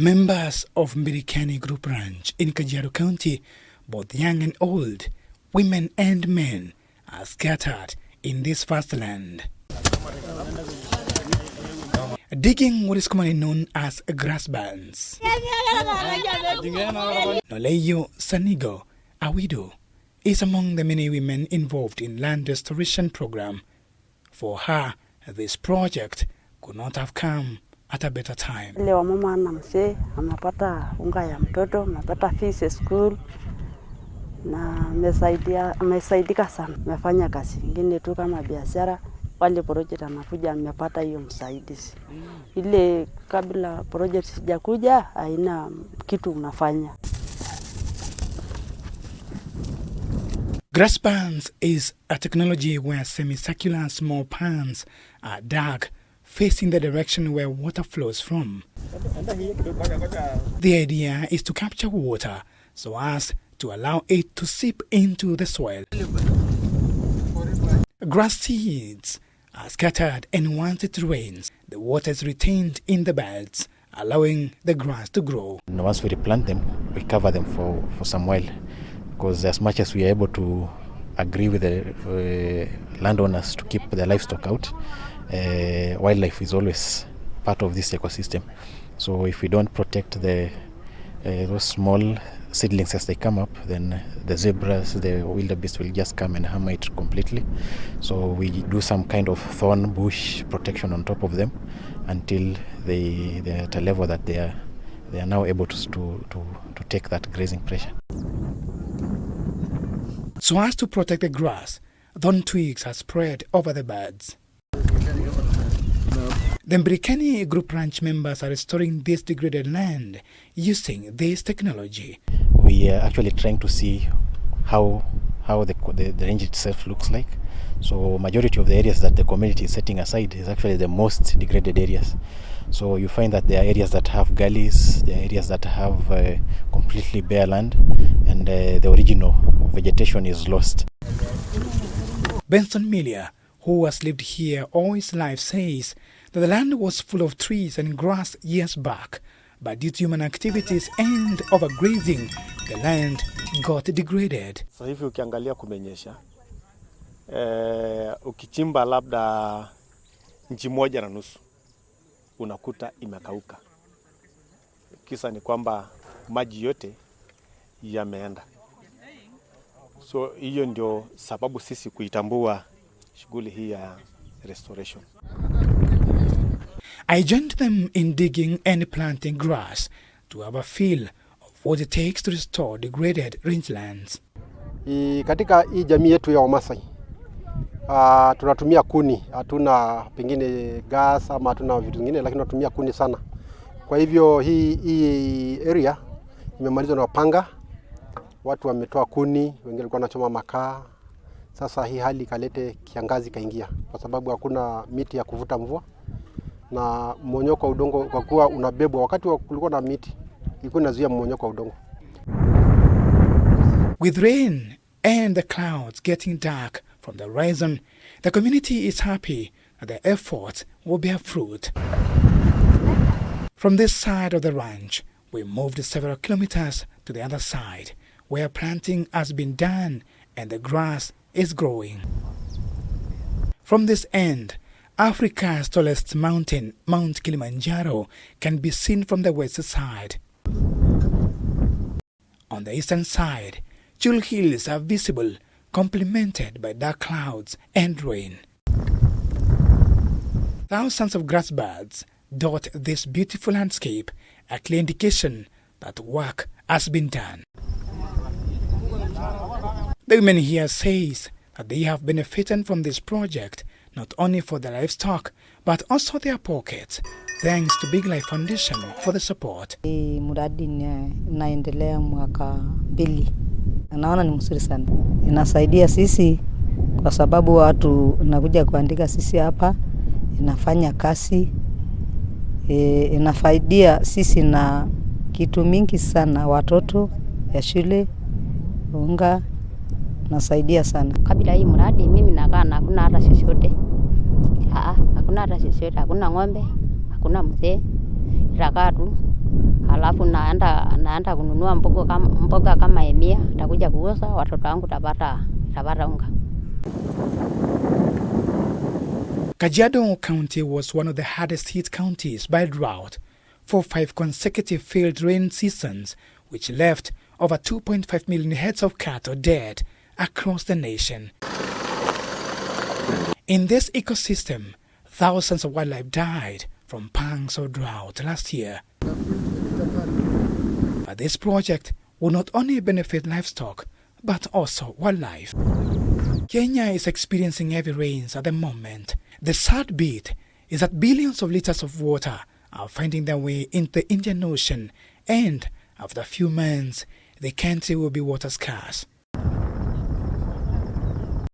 Members of Mbirikani Group Ranch in Kajiado County, both young and old, women and men, are scattered in this vast land. Digging what is commonly known as grass bands. Noleyo Sanigo, a widow, is among the many women involved in land restoration program. For her, this project could not have come at a better time. Leo mama anamse amepata unga ya mtoto, amepata fees school na amesaidika sana. Amefanya kazi nyingine tu kama biashara, wale project anakuja amepata hiyo msaidizi. Ile kabla project sijakuja haina kitu unafanya. Grass pans is a technology where semicircular small pans are dug facing the direction where water flows from. The idea is to capture water so as to allow it to seep into the soil. Grass seeds are scattered, and once it rains, the water is retained in the beds, allowing the grass to grow. And once we replant them, we cover them for some while, because as much as we are able to agree with the landowners to keep the livestock out, wildlife is always part of this ecosystem. So if we don't protect those small seedlings as they come up, then the zebras, the wildebeest will just come and harm it completely. So we do some kind of thorn bush protection on top of them until they're at a level that they are now able to take that grazing pressure. So as to protect the grass, thorn twigs are spread over the beds. The Mbirikani Group Ranch members are restoring this degraded land using this technology. We are actually trying to see how the range itself looks like. So majority of the areas that the community is setting aside is actually the most degraded areas. So you find that there are areas that have gullies, there are areas that have completely bare land, and the original vegetation is lost. Benson Miller, who has lived here all his life, says that the land was full of trees and grass years back, but due to human activities and overgrazing, the land got degraded. Sasa hivi ukiangalia kumenyesha, ukichimba labda inchi 1.5 unakuta imekauka. Kisa ni kwamba maji yote yameenda. So hiyo ndio sababu sisi kuitambua shughuli hii ya restoration. I joined them in digging and planting grass to have a feel of what it takes to restore degraded rangelands. Katika hii jamii yetu ya Wamasai, tunatumia kuni, hatuna pengine gas ama hatuna vitu vingine, lakini tunatumia kuni sana. Kwa hivyo hii area imemalizwa na panga, watu wametoa kuni, wengine walikuwa wanachoma makaa. Sasa hii hali kalete kiangazi kaingia kwa sababu hakuna miti ya kuvuta mvua, na mmonyoko wa udongo kwa kuwa unabebwa. Wakati kulikuwa na miti ilikuwa inazuia mmonyoko wa udongo. With rain and the clouds getting dark from the horizon, the community is happy that the effort will bear fruit. From this side of the ranch, we moved several kilometers to the other side, where planting has been done and the grass is growing. From this end, Africa's tallest mountain, Mount Kilimanjaro, can be seen from the west side. On the eastern side, Jewel Hills are visible, complemented by dark clouds and rain. Thousands of grass beds dot this beautiful landscape, a clear indication that work has been done. The women here says that they have benefited from this project not only for their livestock but also their pockets, thanks to Big Life Foundation for the support. Mradi inaendelea mwaka 2. Naona ni mzuri sana. Inasaidia sisi kwa sababu watu nakuja kuandika sisi hapa, inafanya kazi, inafaidia sisi na kitu mingi sana, watoto ya shule, unga, nasaidia sana. Kabla hii mradi mimi nakaa na hakuna hata chochote. Hakuna hata chochote, hakuna ng'ombe, hakuna mzee, itakaa tu. alafu naenda kununua mboga kama emia, takuja kuuza, watoto wangu tapata unga. Kajiado County was one of the hardest hit counties by drought for 5 consecutive failed rain seasons, which left over 2.5 million heads of cattle dead across the nation. In this ecosystem, thousands of wildlife died from pangs of drought last year. But this project will not only benefit livestock, but also wildlife. Kenya is experiencing heavy rains at the moment. The sad bit is that billions of liters of water are finding their way into the Indian Ocean, and after a few months, the country will be water scarce.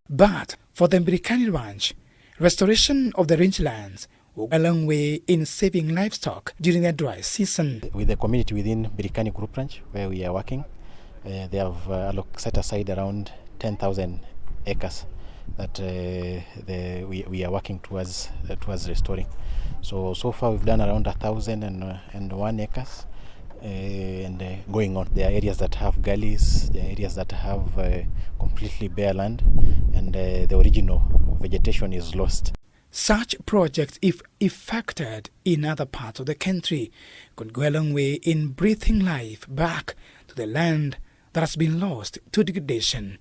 But for the Mbirikani Ranch, restoration of the rangelands will go a long way in saving livestock during the dry season. With the community within Mbirikani Group Ranch, where we are working, they have set aside around 10,000 acres that we are working towards restoring. So far we've done around 1,001 acres, and going on. There are areas that have gullies, there are areas that have completely bare land, and the original vegetation is lost. Such projects, if effected in other parts of the country, could go a long way in breathing life back to the land that has been lost to degradation.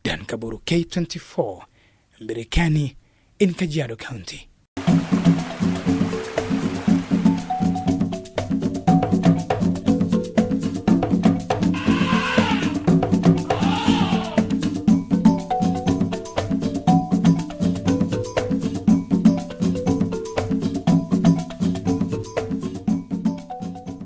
Dan Kaburu, K24, Mbirikani in Kajiado County.